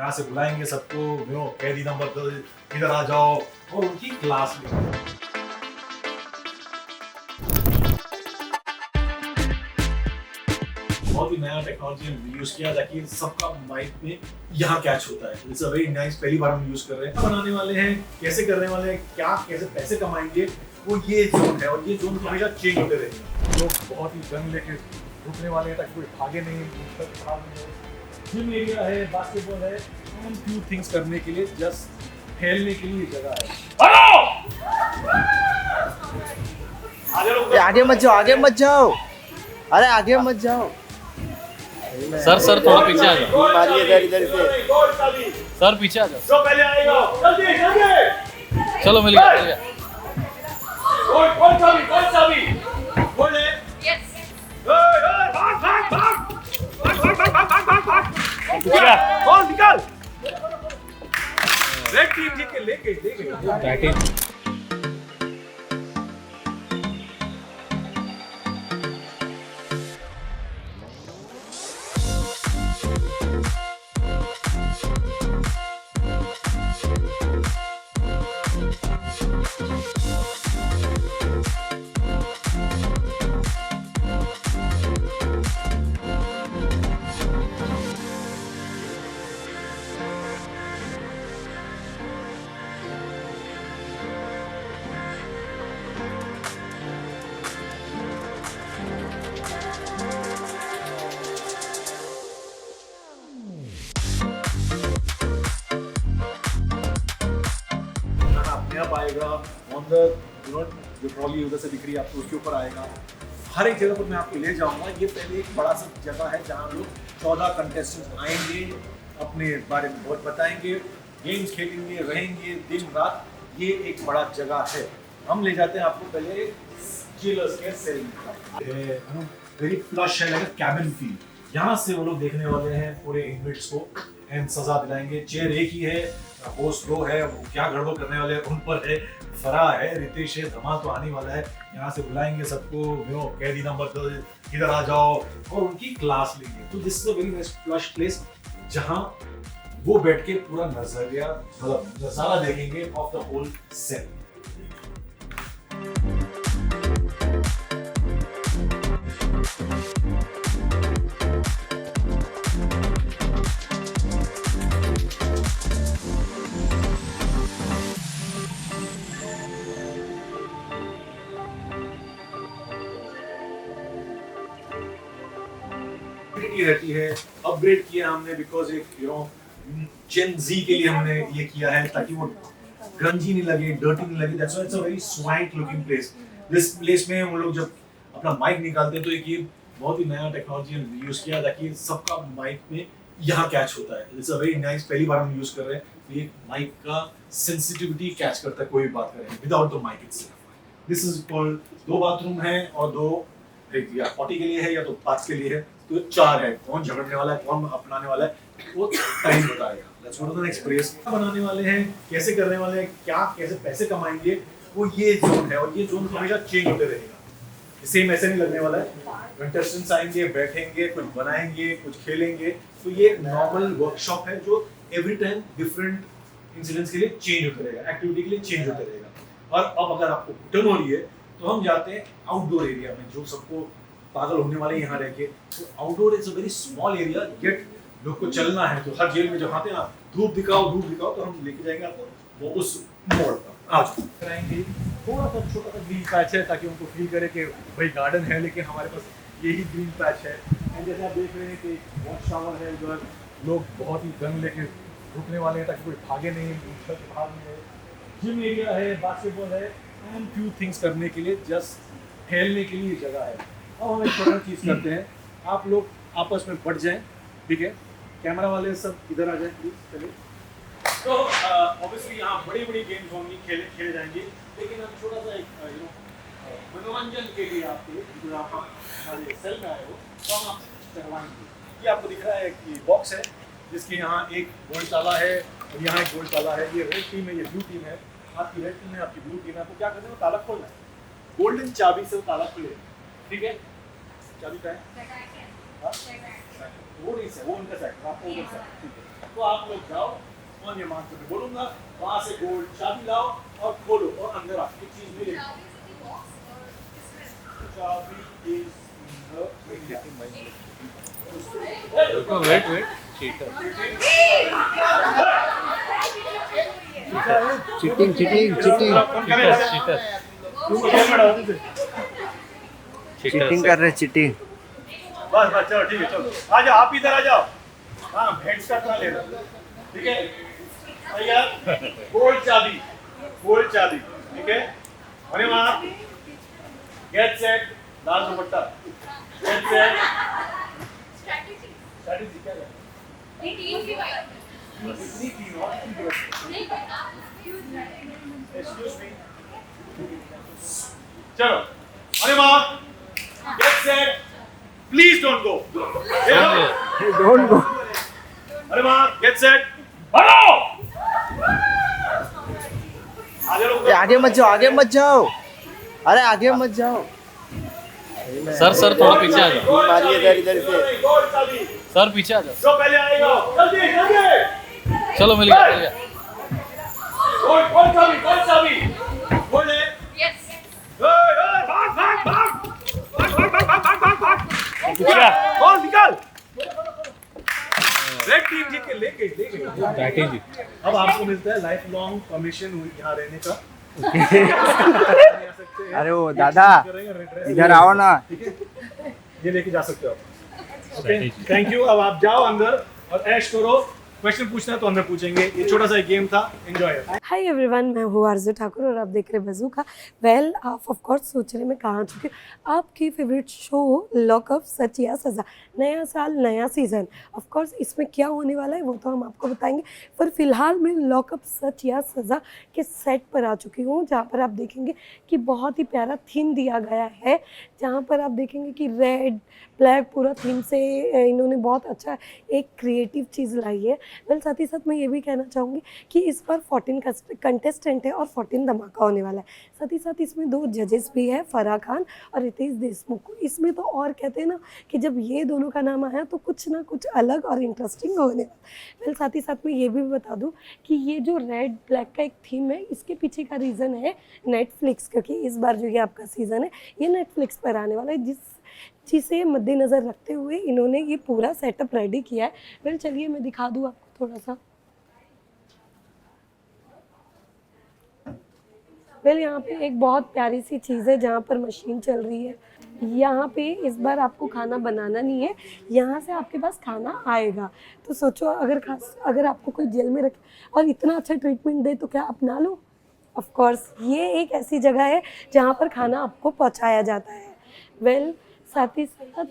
यहाँ से बुलाएंगे सबको, कैदी नंबर 2 इधर आ जाओ और उनकी क्लास लेंगे। बहुत ही नया टेक्नोलॉजी यूज किया ताकि सबका माइंड में यहाँ कैच होता है। इट्स अ वेरी नाइस, पहली बार हम यूज कर रहे हैं। बनाने वाले हैं, कैसे करने वाले हैं, क्या कैसे पैसे कमाएंगे, वो ये जोन है और ये जोन हमेशा चेंज होते रहेंगे। लोग बहुत ही गन लेके रुकने वाले हैं ताकि कोई भागे नहीं। जिम एरिया है, बास्केटबॉल है, एंड फ्यू थिंग्स करने के लिए, जस्ट खेलने के लिए जगह है। आगे मत जाओ, आगे मत जाओ, अरे आगे मत जाओ। सर थोड़ा पीछे आ जाओ। मारिए इधर से। सर पीछे आ जाओ। जो पहले आएगा जल्दी जल्दी। चलो मिल गया। कौन चाबी बोल ले। यस। भाग। कौन निकल। रेड टीम जीत के लेके बैटिंग आएगा ऑन द जो ट्रॉली उधर से दिख रही है आपको, उसके ऊपर आएगा। हर एक जगह पर मैं आपको ले जाऊंगा। ये पहले एक बड़ा सा जगह है जहाँ लोग 14 कंटेस्टेंट आएंगे, अपने बारे में बहुत बताएंगे, गेम्स खेलेंगे, रहेंगे दिन रात। ये एक बड़ा जगह है। हम ले जाते हैं आपको पहले चिलर्स के सेल में। वेरी फ्लश है, लाइक कैबिन फील। यहाँ से वो लोग देखने वाले हैं पूरे इनमेट्स को एंड सजा दिलाएंगे। चेयर एक ही है, होस्ट 2 है, वो क्या गड़बड़ करने वाले हैं उन पर है। फरा है, रितेश है, धमाल तो आने वाला है। यहाँ से बुलाएंगे सबको, कैदी नंबर 2 इधर आ जाओ और उनकी क्लास लेंगे। तो this is a very nice flush place जहाँ वो बैठ के पूरा नजारा देखेंगे ऑफ द होल सेट। रहती है, अपग्रेड किया हमने बिकॉज एक जेन जी के लिए हमने ये किया है ताकि वो ग्रंजी नहीं लगे, डर्टी नहीं लगे। That's why it's a very sweet looking place. This place में हम लोग जब अपना माइक निकालते हैं तो एक ये बहुत ही नया टेक्नोलॉजी यूज किया ताकि सबका माइक में यहाँ कैच होता है। इट्स अ वेरी नाइस, पहली बार हम यूज कर रहे हैं। तो ये माइक का सेंसिटिविटी कैच करता है कोई भी बात करें without the mic itself. This is called 2 bathroom है और 2 एक या पॉटी के लिए है या तो बाथ के लिए है। तो 4 है। कौन झगड़ने वाला है, कौन अपनाने वाला है, वो टाइम बताएगा। Let's go to the next place. बनाने वाले हैं, कैसे करने वाले हैं, क्या कैसे पैसे कमाएंगे, वो ये जोन है और ये जोन हमेशा चेंज होते रहेगा। सेम ऐसे नहीं लगने वाला है। कंटेस्टेंट्स आएंगे, बैठेंगे, कुछ बनाएंगे, कुछ खेलेंगे। तो ये एक नॉर्मल वर्कशॉप है जो एवरी टाइम डिफरेंट इंसिडेंट्स के लिए चेंज होते रहेगा, एक्टिविटी के लिए चेंज होते रहेगा। और अब अगर आपको घुटन हो रही है तो हम जाते हैं आउटडोर एरिया में, जो सबको पागल होने वाले यहाँ रह के। तो outdoor is a very small area, get लोग को चलना है तो हर जेल में जब आते हैं ना धूप दिखाओ तो हम लेके जाएंगे आपको वो उस मोड़ पर। आज कराएंगे थोड़ा सा छोटा सा ग्रीन पैच है ताकि उनको फील करे कि भाई गार्डन है लेकिन हमारे पास यही ग्रीन पैच है। एंड जैसे आप देख रहे हैं कि वॉश शावर है, उधर लोग बहुत ही गन लेके रुकने वाले हैं ताकि कोई भागे नहीं, भाग नहीं। जिम एरिया है, बास्केटबॉल है, एंड फ्यू थिंग्स करने के लिए, जस्ट खेलने के लिए जगह है। अब हम एक छोटा चीज़ करते हैं, आप लोग आपस में बढ़ जाएं, ठीक है? कैमरा वाले सब इधर आ जाएं प्लीज पहले। तो ऑब्वियसली यहाँ बड़ी बड़ी गेम्स होंगी, खेले जाएंगे, लेकिन हम छोटा सा एक मनोरंजन के लिए आपके जो आप हमारे सेल में आए हो तो हम आपसे करवाएंगे। ये आपको दिख रहा है कि बॉक्स है जिसके यहाँ एक गोल्ड ताला है और यहाँ एक गोल्ड ताला है। ये रेड टीम है, ये ब्लू टीम है। आपकी रेड टीम है, आपकी ब्लू टीम है। आपको क्या करना है, वो ताला खोलना है, गोल्डन चाबी से वो ताला खुले, ठीक है? चाबी का है वो नहीं है, वो उनका सेट, आपको उधर सेट, ठीक है? तो आप लोग जाओ और ये मास्टर पे बोलूंगा, वहां से गोल्ड चाबी लाओ और खोलो और अंदर आओ, एक चीज मिलेगी। चाबी is wait wait cheater cheating cheating cheating cheating कर रहे चीटिंग। बस बस चलो ठीक है, चलो आ जाओ, आप इधर आ जाओ। हाँ हेड स्टार्ट ना ले लो, ठीक है तैयार। गोल्ड चाबी, ठीक है। अरे वहाँ गेट सेट, लाल दुपट्टा, गेट सेट। स्ट्रैटेजी क्या है? इतनी टीम और एक्सक्यूज मी, चलो अरे वहाँ get set, please don't go, don't go. अरे वहाँ गेट सेट, भागो। आगे मत जाओ, आगे मत जाओ, अरे आगे मत जाओ। सर थोड़ा पीछे आ जाओ। मारिए इधर इधर से। गोल्ड चाबी सर पीछे आ जाओ। जो पहले आएगा, जल्दी जल्दी। चलो मिल गया मिल गया। गोल्ड चाबी गोल्ड है। Yes. भाग बॉल निकाल। रेड टीम जीत के ले गई। बैटिंग जी। अब आपको मिलता है लाइफ लॉन्ग परमिशन यहाँ रहने का। अरे वो दादा इधर आओ ना। ये लेके जा सकते हो आप। Okay thank you. अब आप जाओ अंदर और ऐश करो। क्वेश्चन पूछना है तो अंदर पूछेंगे। ये छोटा सा गेम था, एंजॉय। हाय एवरीवन, मैं हूँ आरजू ठाकुर और आप देख रहे बज़ूका। वेल आप ऑफ कोर्स सोच रहे मैं कहाँ चुकी हूँ। आपकी फेवरेट शो लॉकअप सच या सज़ा, नया साल नया सीज़न। ऑफ कोर्स इसमें क्या होने वाला है वो तो हम आपको बताएंगे, पर फिलहाल मैं लॉकअप सच या सज़ा के सेट पर आ चुकी हूँ, जहाँ पर आप देखेंगे कि बहुत ही प्यारा थीम दिया गया है, जहाँ पर आप देखेंगे कि रेड ब्लैक पूरा थीम से इन्होंने बहुत अच्छा एक क्रिएटिव चीज़ लाई है। वेल साथ ही साथ मैं ये भी कहना चाहूँगी कि इस बार 14 कंटेस्टेंट है और 14 धमाका होने वाला है। साथ ही साथ इसमें 2 जजेस भी है, फराह खान और रितेश देशमुख। इसमें तो और कहते हैं ना कि जब ये दोनों का नाम आया तो कुछ ना कुछ अलग और इंटरेस्टिंग होने वाला। वेल साथ ही साथ मैं ये भी बता दूँ कि ये जो रेड ब्लैक का एक थीम है, इसके पीछे का रीज़न है नेटफ्लिक्स, क्योंकि इस बार जो ये आपका सीज़न है ये नेटफ्लिक्स पर आने वाला है, जिसे मद्देनज़र रखते हुए इन्होंने ये पूरा सेटअप रेडी किया है। वेल चलिए मैं दिखा दूँ आपको थोड़ा सा। वेल यहाँ पे एक बहुत प्यारी सी चीज़ है जहाँ पर मशीन चल रही है। यहाँ पे इस बार आपको खाना बनाना नहीं है, यहाँ से आपके पास खाना आएगा। तो सोचो अगर आपको कोई जेल में रखे और इतना अच्छा ट्रीटमेंट दे तो क्या अपना लो? ऑफ कोर्स ये एक ऐसी जगह है जहाँ पर खाना आपको पहुँचाया जाता है। वेल साथ ही साथ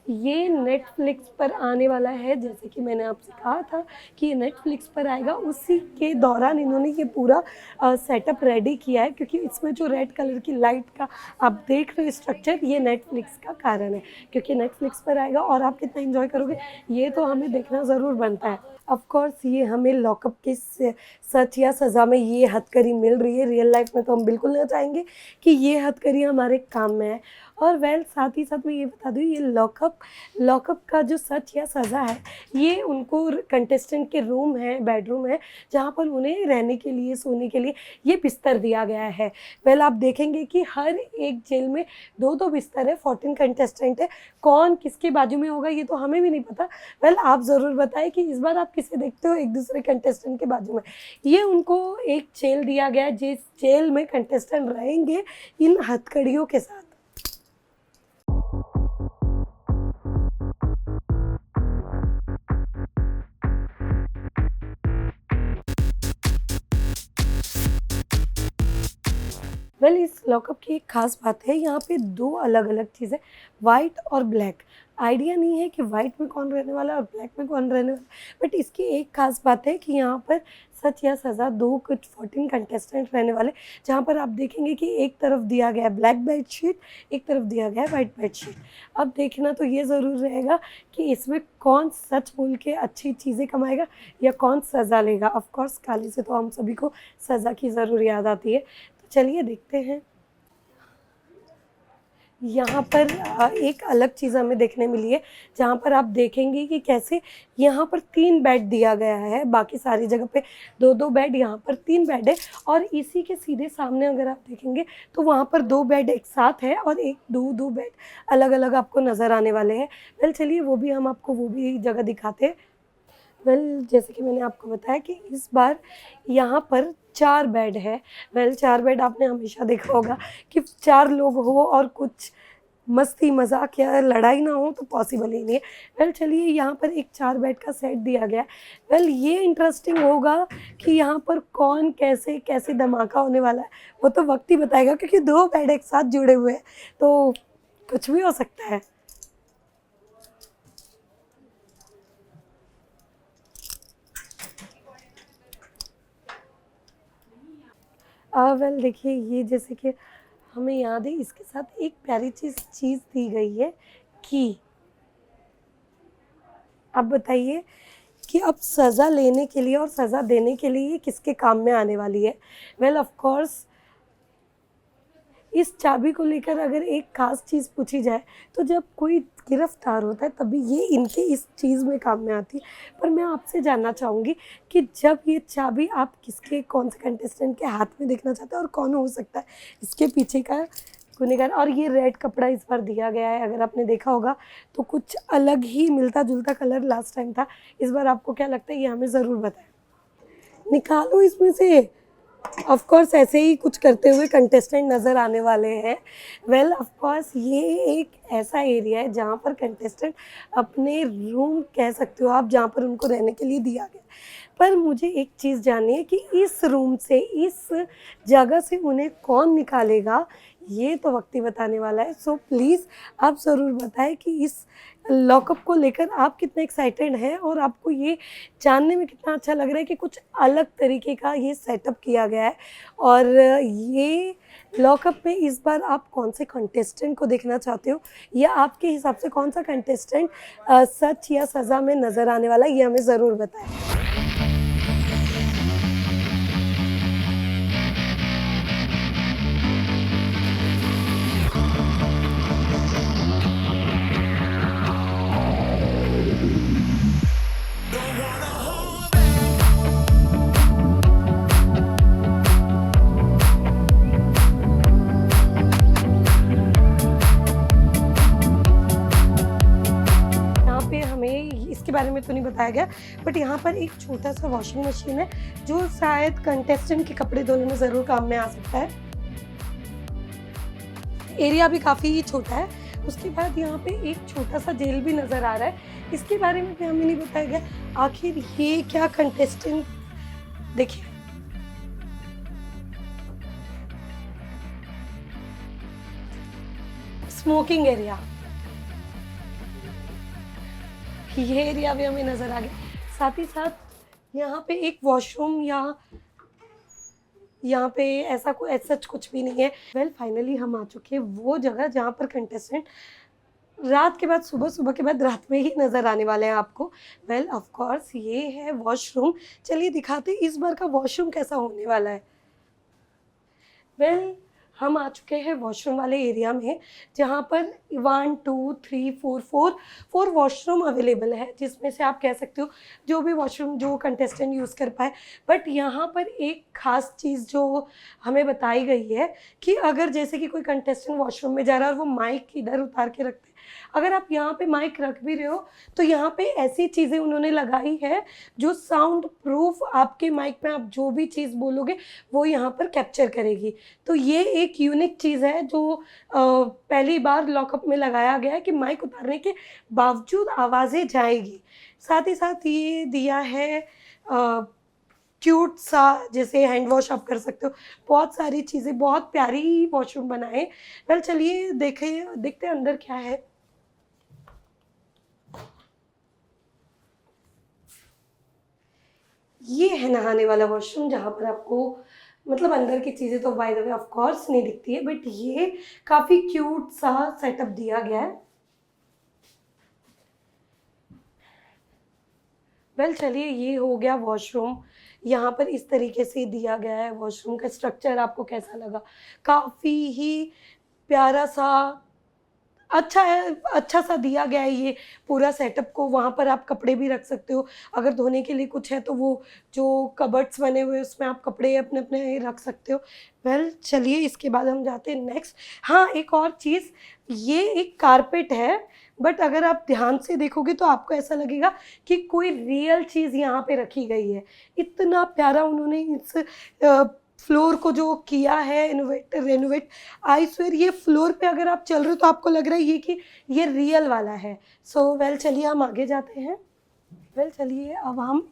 ये नेटफ्लिक्स पर आने वाला है, जैसे कि मैंने आपसे कहा था कि ये नेटफ्लिक्स पर आएगा। उसी के दौरान इन्होंने ये पूरा सेटअप रेडी किया है, क्योंकि इसमें जो रेड कलर की लाइट का आप देख रहे हो स्ट्रक्चर, ये नेटफ्लिक्स का कारण है, क्योंकि नेटफ्लिक्स पर आएगा और आप कितना एंजॉय करोगे ये तो हमें देखना ज़रूर बनता है। ऑफ कोर्स ये हमें लॉकअप के सच या सज़ा में ये हथकड़ी मिल रही है। रियल लाइफ में तो हम बिल्कुल नहीं चाहेंगे कि ये हथकड़ी हमारे काम में है। और वेल साथ ही साथ मैं ये बता दूँ, ये लॉकअप का जो सच या सज़ा है, ये उनको कंटेस्टेंट के रूम है, बेडरूम है, जहाँ पर उन्हें रहने के लिए, सोने के लिए ये बिस्तर दिया गया है। वेल आप देखेंगे कि हर एक जेल में 2-2 बिस्तर है, 14 कंटेस्टेंट है। कौन किसके बाजू में होगा ये तो हमें भी नहीं पता। वेल आप ज़रूर बताएं कि इस बार आप किसे देखते हो एक दूसरे कंटेस्टेंट के बाजू में। ये उनको एक जेल दिया गया है, जिस जेल में कंटेस्टेंट रहेंगे इन हथकड़ियों के साथ। वेल इस लॉकअप की एक ख़ास बात है, यहाँ पे 2 अलग अलग चीज़ें, वाइट और ब्लैक। आइडिया नहीं है कि वाइट में कौन रहने वाला है और ब्लैक में कौन रहने वाला है, बट इसकी एक ख़ास बात है कि यहाँ पर सच या सज़ा 2 कुछ 14 कंटेस्टेंट रहने वाले, जहाँ पर आप देखेंगे कि एक तरफ दिया गया है ब्लैक बेडशीट, एक तरफ दिया गया है वाइट बेडशीट। अब देखना तो ये ज़रूर रहेगा कि इसमें कौन सच बोल के अच्छी चीज़ें कमाएगा या कौन सज़ा लेगा। ऑफ कोर्स काली से तो हम सभी को सज़ा की ज़रूर याद आती है, तो चलिए देखते हैं। यहाँ पर एक अलग चीज़ हमें देखने मिली है, जहाँ पर आप देखेंगे कि कैसे यहाँ पर 3 बेड दिया गया है, बाकी सारी जगह पे 2-2 बेड, यहाँ पर 3 बेड है। और इसी के सीधे सामने अगर आप देखेंगे तो वहाँ पर 2 बेड एक साथ है और एक 2-2 बेड अलग अलग आपको नज़र आने वाले हैं। वेल चलिए वो भी हम आपको वो भी जगह दिखाते हैं। वेल जैसे कि मैंने आपको बताया कि इस बार यहाँ पर 4 बेड है। वेल 4 बेड आपने हमेशा देखा होगा कि 4 लोग हो और कुछ मस्ती मजाक या लड़ाई ना हो तो पॉसिबल ही नहीं है। वेल चलिए यहाँ पर एक 4 बेड का सेट दिया गया है। वेल ये इंटरेस्टिंग होगा कि यहाँ पर कौन कैसे कैसे धमाका होने वाला है वो तो वक्त ही बताएगा, क्योंकि 2 बेड एक साथ जुड़े हुए हैं तो कुछ भी हो सकता है। वेल देखिए ये जैसे कि हमें याद है इसके साथ एक प्यारी चीज़ दी गई है कि अब बताइए कि अब सज़ा लेने के लिए और सज़ा देने के लिए ये किसके काम में आने वाली है। वेल ऑफ कोर्स इस चाबी को लेकर अगर एक ख़ास चीज़ पूछी जाए तो जब कोई गिरफ्तार होता है तभी ये इनके इस चीज़ में काम में आती है। पर मैं आपसे जानना चाहूँगी कि जब ये चाबी आप किसके कौन से कंटेस्टेंट के हाथ में देखना चाहते हैं और कौन हो सकता है इसके पीछे का गुनहगार। और ये रेड कपड़ा इस बार दिया गया है, अगर आपने देखा होगा तो कुछ अलग ही मिलता जुलता कलर लास्ट टाइम था। इस बार आपको क्या लगता है ये हमें ज़रूर बताएं। निकालो इसमें से। ऑफ कोर्स ऐसे ही कुछ करते हुए कंटेस्टेंट नज़र आने वाले हैं। वेल ऑफ कोर्स ये एक ऐसा एरिया है जहाँ पर कंटेस्टेंट अपने रूम कह सकते हो आप, जहाँ पर उनको रहने के लिए दिया गया। पर मुझे एक चीज़ जाननी है कि इस रूम से, इस जगह से उन्हें कौन निकालेगा, ये तो वक्त ही बताने वाला है। सो प्लीज़ आप ज़रूर बताएं कि इस लॉकअप को लेकर आप कितने एक्साइटेड हैं और आपको ये जानने में कितना अच्छा लग रहा है कि कुछ अलग तरीके का ये सेटअप किया गया है। और ये लॉकअप में इस बार आप कौन से कंटेस्टेंट को देखना चाहते हो, या आपके हिसाब से कौन सा कंटेस्टेंट सच या सज़ा में नज़र आने वाला है, ये हमें ज़रूर बताएं। इसके बारे में तो नहीं बताया गया, बट यहाँ पर एक छोटा सा वॉशिंग मशीन है जो शायद कंटेस्टेंट के कपड़े धोने में ज़रूर काम में आ सकता है। एरिया भी काफ़ी छोटा है। उसके बाद यहाँ पे एक छोटा सा जेल भी नज़र आ रहा है, इसके बारे में भी हमें नहीं बताया गया आखिर ये क्या कंटेस्टेंट। देखिए स्मोकिंग एरिया, ये एरिया भी हमें नज़र आ गया। साथ ही साथ यहाँ पे एक वॉशरूम, यहाँ पे ऐसा सच कुछ भी नहीं है। वेल फाइनली हम आ चुके हैं वो जगह जहाँ पर कंटेस्टेंट रात के बाद सुबह, सुबह के बाद रात में ही नज़र आने वाले हैं आपको। वेल ऑफ कोर्स ये है वॉशरूम। चलिए दिखाते इस बार का वॉशरूम कैसा होने वाला है। वेल हम आ चुके हैं वॉशरूम वाले एरिया में, जहाँ पर 1 2 3 4 वॉशरूम अवेलेबल है, जिसमें से आप कह सकते हो जो भी वॉशरूम जो कंटेस्टेंट यूज़ कर पाए। बट यहाँ पर एक ख़ास चीज़ जो हमें बताई गई है कि अगर जैसे कि कोई कंटेस्टेंट वॉशरूम में जा रहा है और वो माइक इधर उतार के रखते हैं, अगर आप यहाँ पे माइक रख भी रहे हो तो यहाँ पे ऐसी चीज़ें उन्होंने लगाई है जो साउंड प्रूफ आपके माइक में आप जो भी चीज़ बोलोगे वो यहाँ पर कैप्चर करेगी। तो ये एक यूनिक चीज़ है जो पहली बार लॉकअप में लगाया गया है कि माइक उतारने के बावजूद आवाज़ें जाएगी। साथ ही साथ ये दिया है क्यूट सा, जैसे हैंड वॉश आप कर सकते हो, बहुत सारी चीज़ें, बहुत प्यारी वॉशरूम बनाए। वेल चलिए देखते हैं अंदर क्या है। ये है नहाने वाला वॉशरूम, जहाँ पर आपको मतलब अंदर की चीज़ें तो bye the way of course नहीं दिखती है, बट ये काफ़ी क्यूट सा सेटअप दिया गया है। वेल चलिए ये हो गया वॉशरूम। यहाँ पर इस तरीके से दिया गया है वॉशरूम का स्ट्रक्चर। आपको कैसा लगा? काफ़ी ही प्यारा सा अच्छा है, अच्छा सा दिया गया है ये पूरा सेटअप को। वहाँ पर आप कपड़े भी रख सकते हो, अगर धोने के लिए कुछ है तो वो जो कबर्ड्स बने हुए हैं उसमें आप कपड़े अपने अपने रख सकते हो। वेल चलिए इसके बाद हम जाते हैं नेक्स्ट। हाँ, एक और चीज़, ये एक कारपेट है, बट अगर आप ध्यान से देखोगे तो आपको ऐसा लगेगा कि कोई रियल चीज़ यहाँ पे रखी गई है। इतना प्यारा उन्होंने इस फ्लोर को जो किया है रेनोवेट, आई स्वेयर ये फ्लोर पे अगर आप चल रहे हो तो आपको लग रहा है ये कि ये रियल वाला है। सो वेल चलिए हम आगे जाते हैं। वेल चलिए अब हम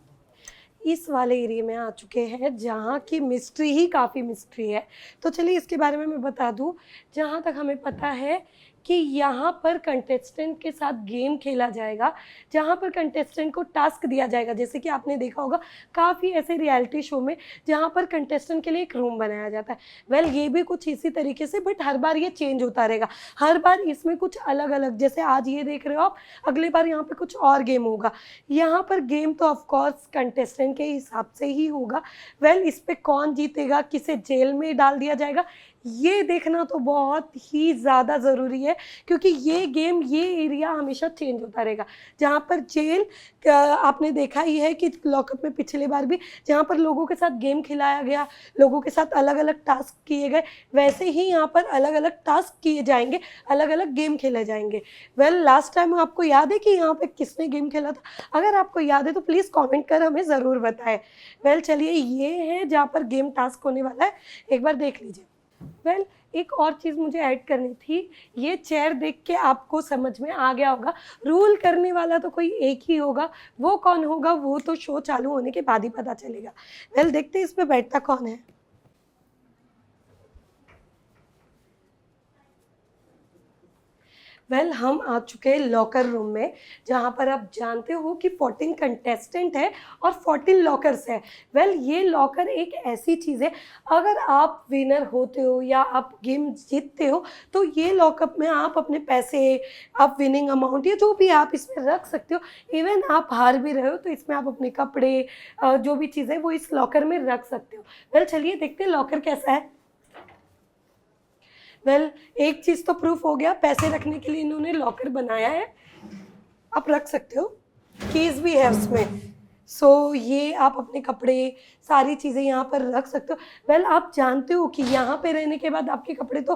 इस वाले एरिया में आ चुके हैं जहाँ की मिस्ट्री ही काफ़ी मिस्ट्री है। तो चलिए इसके बारे में मैं बता दूँ। जहाँ तक हमें पता है कि यहाँ पर कंटेस्टेंट के साथ गेम खेला जाएगा, जहाँ पर कंटेस्टेंट को टास्क दिया जाएगा। जैसे कि आपने देखा होगा काफ़ी ऐसे रियलिटी शो में जहाँ पर कंटेस्टेंट के लिए एक रूम बनाया जाता है। वेल ये भी कुछ इसी तरीके से, बट हर बार ये चेंज होता रहेगा। हर बार इसमें कुछ अलग अलग, जैसे आज ये देख रहे हो आप, अगली बार यहाँ पर कुछ और गेम होगा। यहाँ पर गेम तो ऑफकोर्स कंटेस्टेंट के हिसाब से ही होगा। वेल इस पर कौन जीतेगा, किसे जेल में डाल दिया जाएगा, ये देखना तो बहुत ही ज़्यादा ज़रूरी है, क्योंकि ये गेम, ये एरिया हमेशा चेंज होता रहेगा। जहाँ पर जेल, आपने देखा ही है कि लॉकअप में पिछले बार भी जहाँ पर लोगों के साथ गेम खिलाया गया, लोगों के साथ अलग अलग टास्क किए गए, वैसे ही यहाँ पर अलग अलग टास्क किए जाएंगे, अलग अलग गेम खेले जाएंगे। वेल लास्ट टाइम आपको याद है कि यहाँ पे किसने गेम खेला था? अगर आपको याद है तो प्लीज़ कॉमेंट कर हमें ज़रूर बताएं। वेल चलिए ये है जहाँ पर गेम टास्क होने वाला है, एक बार देख लीजिए। वेल एक और चीज़ मुझे ऐड करनी थी। ये चेयर देख के आपको समझ में आ गया होगा, रूल करने वाला तो कोई एक ही होगा। वो कौन होगा वो तो शो चालू होने के बाद ही पता चलेगा। वेल देखते हैं इस पे बैठता कौन है। वेल हम आ चुके हैं लॉकर रूम में, जहाँ पर आप जानते हो कि 14 कंटेस्टेंट है और 14 लॉकर्स है। वेल ये लॉकर एक ऐसी चीज़ है, अगर आप विनर होते हो या आप गेम जीतते हो तो ये लॉकअप में आप अपने पैसे, आप विनिंग अमाउंट या जो भी आप इसमें रख सकते हो। इवन आप हार भी रहे हो तो इसमें आप अपने कपड़े, जो भी चीज़ें वो इस लॉकर में रख सकते हो। वेल चलिए देखते हैं लॉकर कैसा है। वेल एक चीज़ तो प्रूफ हो गया, पैसे रखने के लिए इन्होंने लॉकर बनाया है, आप रख सकते हो, कीज़ भी है उसमें। सो ये आप अपने कपड़े, सारी चीज़ें यहाँ पर रख सकते हो। वेल आप जानते हो कि यहाँ पे रहने के बाद आपके कपड़े तो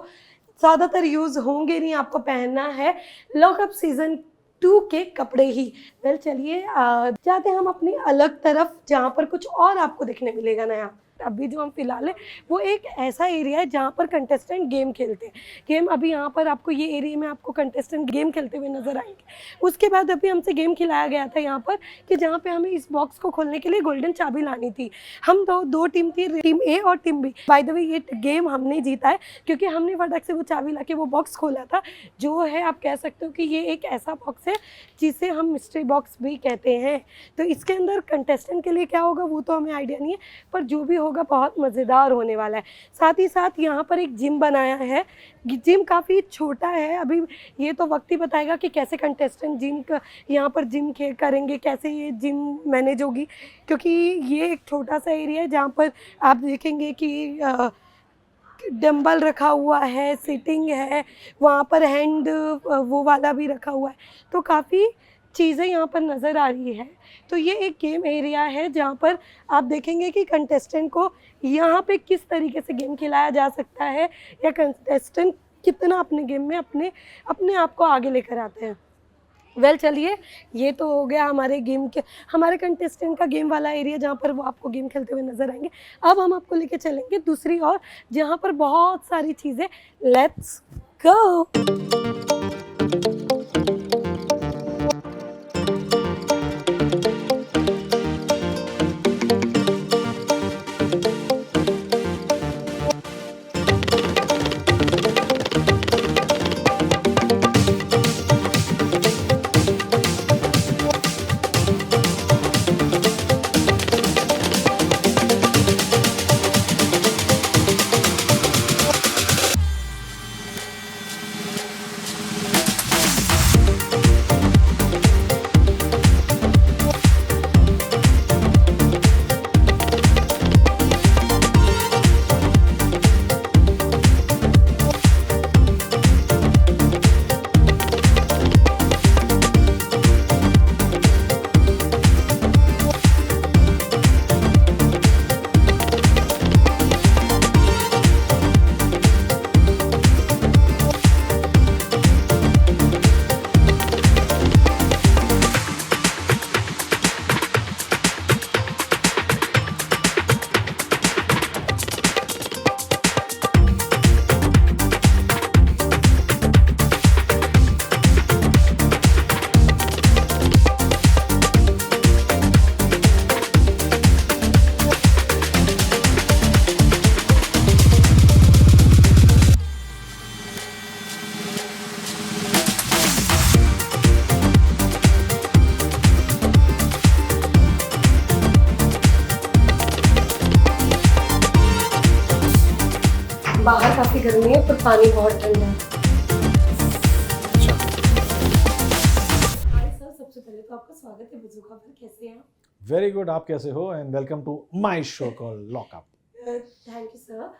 ज़्यादातर यूज़ होंगे नहीं, आपको पहनना है लॉकअप सीज़न 2 के कपड़े ही। वेल चलिए जाते हैं हम अपनी अलग तरफ, जहाँ पर कुछ और आपको देखने मिलेगा नया। अभी जो हम फिलहाल है वो एक ऐसा एरिया है जहाँ पर कंटेस्टेंट गेम खेलते हैं। गेम अभी यहाँ पर आपको ये एरिया में आपको कंटेस्टेंट गेम खेलते हुए नजर आएंगे। उसके बाद अभी हमसे गेम खिलाया गया था यहाँ पर कि जहाँ पे हमें इस बॉक्स को खोलने के लिए गोल्डन चाबी लानी थी। हम दो टीम थी, टीम ए और team B. By the way ये गेम हमने जीता है क्योंकि हमने फटाक से वो चाबी ला के वो बॉक्स खोला था। जो है आप कह सकते हो कि ये एक ऐसा बॉक्स है जिसे हम मिस्ट्री बॉक्स भी कहते हैं। तो इसके अंदर कंटेस्टेंट के लिए क्या होगा वो तो हमें आइडिया नहीं है, पर जो भी होगा बहुत मज़ेदार होने वाला है। साथ ही साथ यहाँ पर एक जिम बनाया है। जिम काफ़ी छोटा है, अभी ये तो वक्त ही बताएगा कि कैसे कंटेस्टेंट जिम यहाँ पर जिम करेंगे, कैसे ये जिम मैनेज होगी, क्योंकि ये एक छोटा सा एरिया है जहाँ पर आप देखेंगे कि डंबल रखा हुआ है, सिटिंग है, वहाँ पर हैंड वो वाला भी रखा हुआ है, तो काफ़ी चीज़ें यहाँ पर नज़र आ रही है। तो ये एक गेम एरिया है जहाँ पर आप देखेंगे कि कंटेस्टेंट को यहाँ पे किस तरीके से गेम खिलाया जा सकता है या कंटेस्टेंट कितना अपने गेम में अपने आप को आगे लेकर आते हैं। वेल चलिए ये तो हो गया हमारे कंटेस्टेंट का गेम वाला एरिया जहाँ पर वो आपको गेम खेलते हुए नजर आएंगे। अब हम आपको लेके चलेंगे दूसरी ओर जहाँ पर बहुत सारी चीज़ें। Let's go. बाहर काफ़ी गर्मी है पर पानी बहुत ठंडा है। हाय सर, सबसे पहले तो आपका स्वागत है बजूका पर। कैसे हैं आप? वेरी गुड, आप कैसे हो? And welcome to my show called Lock Upp. Thank you sir.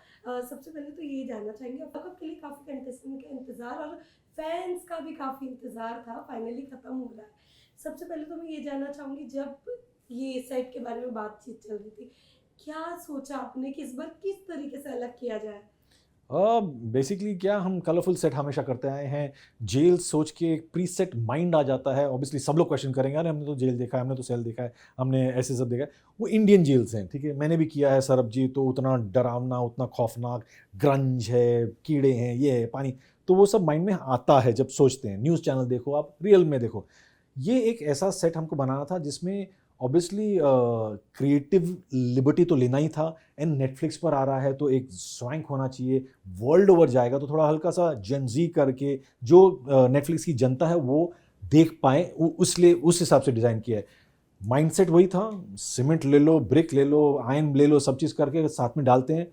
सबसे पहले तो ये जानना चाहेंगे, अब तक के लिए काफ़ी कंटेस्टेंट का इंतज़ार और फैंस का भी काफ़ी इंतज़ार था, फाइनली ख़त्म हो रहा है। सबसे पहले तो मैं ये जानना चाहूँगी, जब ये सेट के बारे में बातचीत चल रही थी, क्या सोचा आपने कि इस बार किस तरीके से अलग किया जाए? बेसिकली क्या, हम कलरफुल सेट हमेशा करते आए हैं। जेल सोच के एक प्री सेट माइंड आ जाता है। ऑब्वियसली सब लोग क्वेश्चन करेंगे, अरे हमने तो जेल देखा है, हमने तो सेल देखा है, हमने ऐसे सब देखा है। वो इंडियन जेल्स हैं, ठीक है, मैंने भी किया है सरब जी, तो उतना डरावना, उतना खौफनाक, ग्रंज है, कीड़े हैं, ये है, पानी, तो वो सब माइंड में आता है जब सोचते हैं। न्यूज़ चैनल देखो, आप रियल में देखो। ये एक ऐसा सेट हमको बनाना था जिसमें ऑब्वियसली क्रिएटिव लिबर्टी तो लेना ही था, एंड नेटफ्लिक्स पर आ रहा है तो एक स्वैंक होना चाहिए। वर्ल्ड ओवर जाएगा तो थोड़ा हल्का सा जेनजी करके जो नेटफ्लिक्स की जनता है वो देख पाए, उस हिसाब से डिज़ाइन किया है। माइंडसेट वही था, सीमेंट ले लो, ब्रिक ले लो, आयरन ले लो, सब चीज़ करके साथ में डालते हैं।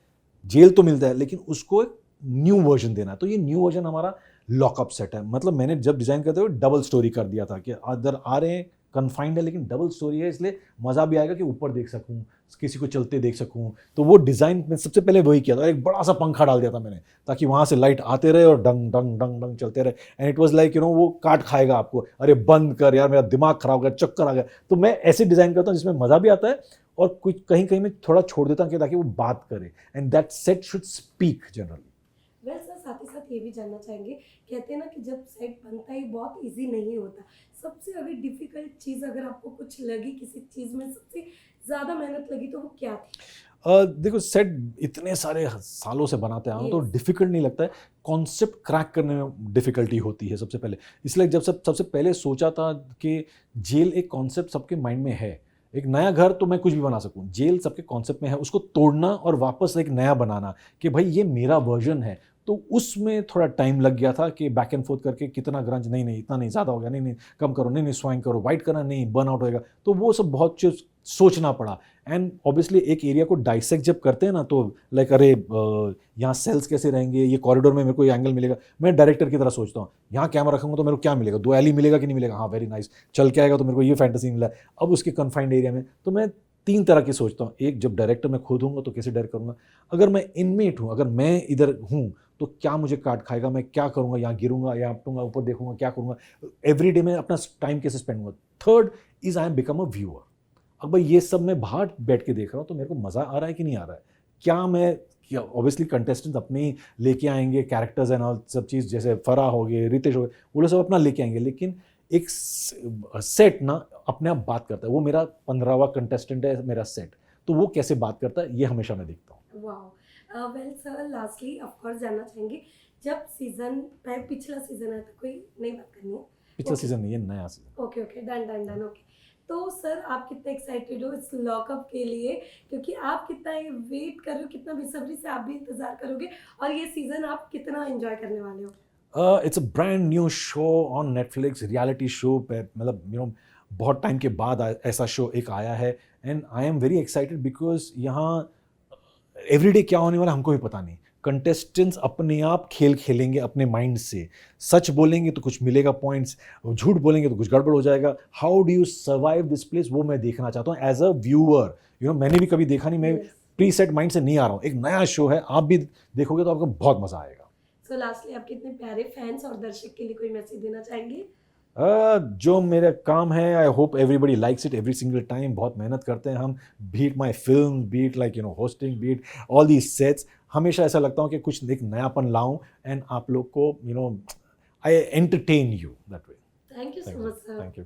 जेल तो मिलता है लेकिन उसको एक न्यू वर्जन देना है। तो ये न्यू वर्जन हमारा लॉकअप सेट है। मतलब मैंने जब डिज़ाइन करते हुए डबल स्टोरी कर दिया था कि अदर आ रहे हैं, कन्फाइंड है लेकिन डबल स्टोरी है, इसलिए मज़ा भी आएगा कि ऊपर देख सकूं, किसी को चलते देख सकूं। तो वो डिज़ाइन में सबसे पहले वही किया था। एक बड़ा सा पंखा डाल दिया था मैंने, ताकि वहाँ से लाइट आते रहे और डंग डंग डंग डंग चलते रहे। एंड इट वाज लाइक वो काट खाएगा आपको, अरे बंद कर यार, मेरा दिमाग खराब हो गया, चक्कर आ गया। तो मैं ऐसे डिज़ाइन करता हूँ जिसमें मज़ा भी आता है और कुछ कहीं कहीं में थोड़ा छोड़ देता हूँ कि ताकि वो बात करे। And that set should speak generally. Well sir, साथ ही साथ ये भी जानना चाहेंगे, कहते हैं ना कि जब सेट बनता ही बहुत इजी नहीं होता। सबसे अगर डिफिकल्ट चीज़ अगर आपको कुछ लगी, किसी चीज़ में सबसे ज़्यादा मेहनत लगी, तो वो क्या थी? देखो, सेट इतने सारे सालों से बनाते आए हो तो Yes. डिफिकल्ट नहीं लगता है। कॉन्सेप्ट क्रैक करने में डिफिकल्टी होती है सबसे पहले। इसलिए जब सबसे पहले सोचा था कि जेल एक कॉन्सेप्ट सबके माइंड में है, एक नया घर तो मैं कुछ भी बना सकूं, जेल सबके कॉन्सेप्ट में है, उसको तोड़ना और वापस एक नया बनाना कि भाई ये मेरा वर्जन है। तो उसमें थोड़ा टाइम लग गया था कि बैक एंड फोर्थ करके कितना ग्रंज, नहीं इतना नहीं, ज़्यादा हो गया, नहीं कम करो, नहीं स्वैंग करो, वाइट करना, नहीं बर्न आउट होएगा। तो वो सब बहुत चीज़ सोचना पड़ा। एंड ऑब्वियसली एक एरिया को डाइसेक्ट जब करते हैं ना, तो लाइक अरे यहाँ सेल्स कैसे रहेंगे, ये कॉरिडोर में मेरे को ये एंगल मिलेगा। मैं डायरेक्टर की तरह सोचता हूँ, यहाँ कैमरा रखूँगा तो मेरे को क्या मिलेगा, 2 एली मिलेगा कि नहीं मिलेगा, हाँ वेरी नाइस, चल के आएगा तो मेरे को ये फैंटेसी मिला। अब उसके कन्फाइंड एरिया में तो मैं 3 तरह की सोचता हूँ। एक, जब डायरेक्टर मैं खुद हूँ तो कैसे डायरेक्ट करूँगा, अगर मैं इनमेट हूँ, अगर मैं इधर हूँ तो क्या मुझे काट खाएगा, मैं क्या करूँगा, यहाँ गिरूंगा, यहाँ अपटूंगा, ऊपर देखूंगा, क्या करूँगा, एवरी डे में अपना टाइम कैसे स्पेंड होगा। Third is I am become a viewer. अब भाई ये सब मैं बाहर बैठ के देख रहा हूँ तो मेरे को मज़ा आ रहा है कि नहीं आ रहा है, क्या ऑब्वियसली कंटेस्टेंट्स अपने ही लेके आएंगे कैरेक्टर्स एंड ऑल सब चीज़, जैसे फराह हो गए, रितेश हो गए, वो लोग सब अपना लेके आएंगे, लेकिन एक सेट ना अपने आप बात करता है। वो मेरा 15वां कंटेस्टेंट है मेरा सेट, तो वो कैसे बात करता है ये हमेशा मैं देखता हूँ। Wow. Well sir, lastly of course जानना चाहेंगे, जब सीजन पिछला सीजन आया था, कोई नई बात करनी है? पिछला सीजन नहीं है, नया सीजन। Okay done okay. तो सर, आप कितने एक्साइटेड हो इस लॉकअप के लिए, क्योंकि आप कितना वेट कर रहे हो, कितना बेसब्री से आप भी इंतजार करोगे, और ये सीजन आप कितना एंजॉय करने वाले हो? It's a brand new show on Netflix, reality show पे, मतलब बहुत टाइम के बाद ऐसा शो एक आया है। And I am very excited because यहाँ एवरीडे क्या होने वाला हमको भी पता नहीं। कंटेस्टेंट्स अपने आप खेल खेलेंगे अपने माइंड से, सच बोलेंगे तो कुछ मिलेगा पॉइंट्स, झूठ बोलेंगे तो कुछ गड़बड़ हो जाएगा। How do you survive this place, वो मैं देखना चाहता हूँ एज अ व्यूअर। मैंने भी कभी देखा नहीं, मैं प्री सेट माइंड से नहीं आ रहा हूँ, एक नया शो है, आप भी देखोगे तो आपको बहुत मजा आएगा। सो लास्टली, आपके इतने प्यारे फैंस और दर्शक के लिए कोई मैसेज देना चाहेंगे? जो मेरा काम है, I hope everybody likes it every single time. बहुत मेहनत करते हैं हम, be it my film, be it like hosting, be it all these sets. हमेशा ऐसा लगता हूँ कि कुछ एक नयापन लाऊं एंड आप लोग को आई entertain you that way. Thank you so much sir. Thank you.